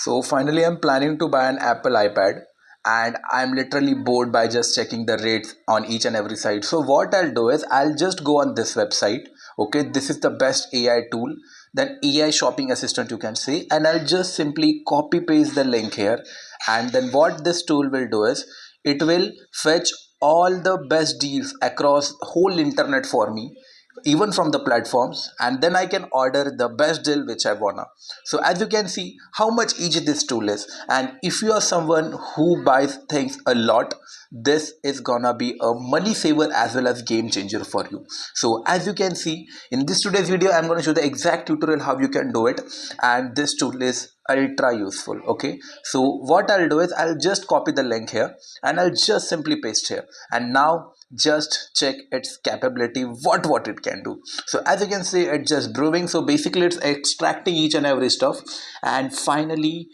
So finally, I'm planning to buy an Apple iPad, and I'm literally bored by just checking the rates on each and every site. So what I'll do is I'll just go on this website. Okay, this is the best AI tool, then AI shopping assistant you can say, and I'll just simply copy paste the link here. And then what this tool will do is it will fetch all the best deals across whole internet for me, even from the platforms, and then I can order the best deal which I wanna. So as you can see how much easy this tool is, and if you are someone who buys things a lot, this is gonna be a money saver as well as game changer for you. So as you can see in this today's video, I'm going to show the exact tutorial how you can do it, and this tool is ultra useful. Okay, so what I'll do is I'll just copy the link here and I'll just simply paste here, and now just check its capability, what it can do. So as you can see, it's just brewing. So basically it's extracting each and every stuff, and finally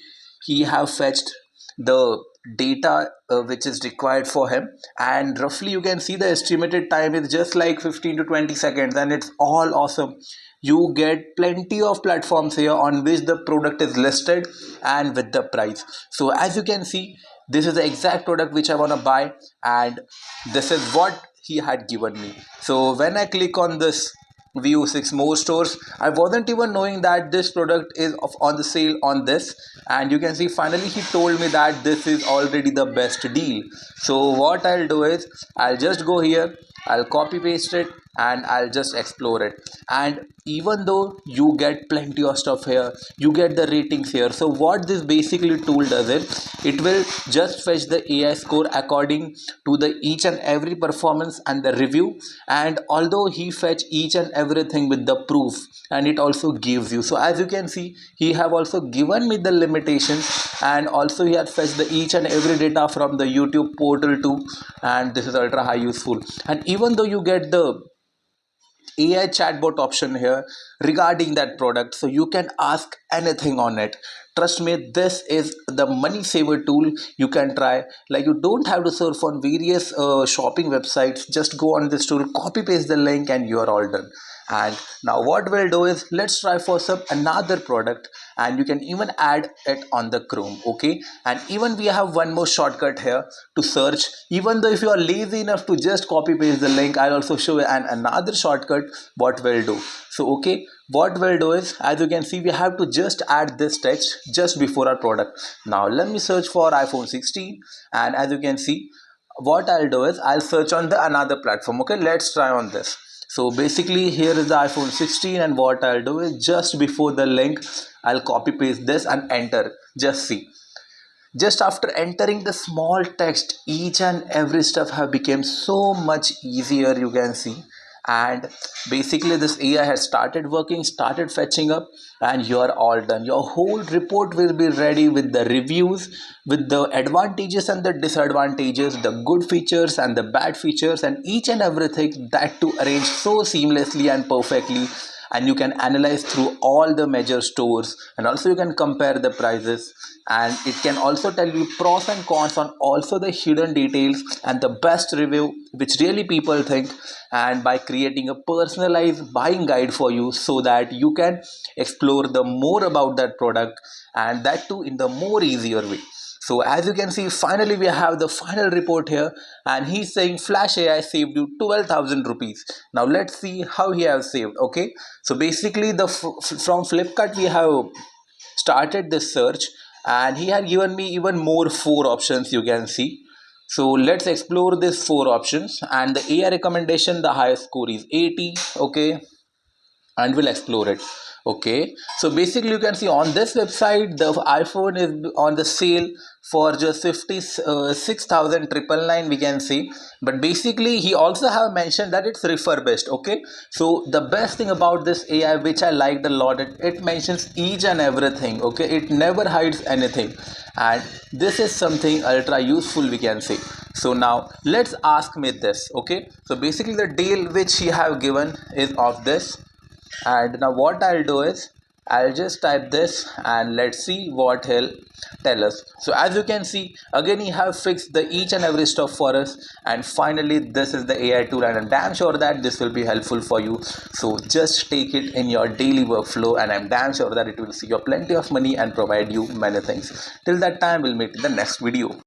he have fetched the data which is required for him, and roughly you can see the estimated time is just like 15 to 20 seconds, and it's all awesome. You get plenty of platforms here on which the product is listed and with the price. So as you can see, this is the exact product which I want to buy, and this is what he had given me. So when I click on this view 6 more stores, I wasn't even knowing that this product is on the sale on this, and you can see finally he told me that this is already the best deal. So what I'll do is I'll just go here, I'll copy paste it, and I'll just explore it. And even though you get plenty of stuff here, you get the ratings here. So what this basically tool does is it will just fetch the AI score according to the each and every performance and the review, and although he fetch each and everything with the proof, and it also gives you. So as you can see, he have also given me the limitations, and also he has fetched the each and every data from the YouTube portal too, and this is ultra high useful. And even though you get the AI chatbot option here regarding that product, so you can ask anything on it. Trust me, this is the money saver tool you can try. Like, you don't have to surf on various shopping websites. Just go on this tool, copy paste the link, and you are all done. And now what we'll do is let's try for some another product, and you can even add it on the Chrome. Okay, and even we have one more shortcut here to search. Even though if you are lazy enough to just copy paste the link, I'll also show you another shortcut what we'll do. So okay, what we'll do is, as you can see, we have to just add this text just before our product. Now let me search for iPhone 16, and as you can see, what I'll do is I'll search on the another platform. Okay, let's try on this. So basically here is the iPhone 16, and what I'll do is just before the link I'll copy paste this and enter. Just see, just after entering the small text, each and every stuff have become so much easier, you can see. And basically this AI has started working, started fetching up, and you are all done. Your whole report will be ready with the reviews, with the advantages and the disadvantages, the good features and the bad features, and each and everything, that to arrange so seamlessly and perfectly. And you can analyze through all the major stores, and also you can compare the prices, and it can also tell you pros and cons on also the hidden details and the best review which really people think, and by creating a personalized buying guide for you, so that you can explore the more about that product, and that too in the more easier way. So as you can see, finally we have the final report here, and he's saying Flash AI saved you 12,000 rupees. Now let's see how he has saved. Okay, so basically from Flipkart we have started this search, and he had given me even more 4 options, you can see. So let's explore this 4 options, and the AI recommendation, the highest score is 80. Okay, and we'll explore it. Okay, so basically you can see on this website the iPhone is on the sale for just 56,999, we can see. But basically he also have mentioned that it's refurbished. Okay, so the best thing about this AI which I liked a lot, it mentions each and everything. Okay, it never hides anything, and this is something ultra useful, we can say. So now let's ask me this. Okay, so basically the deal which he have given is of this, and now what I'll do is I'll just type this and let's see what he'll tell us. So as you can see, again he have fixed the each and every stuff for us, and finally this is the AI tool, and I'm damn sure that this will be helpful for you. So just take it in your daily workflow, and I'm damn sure that it will save you plenty of money and provide you many things. Till that time, we'll meet in the next video.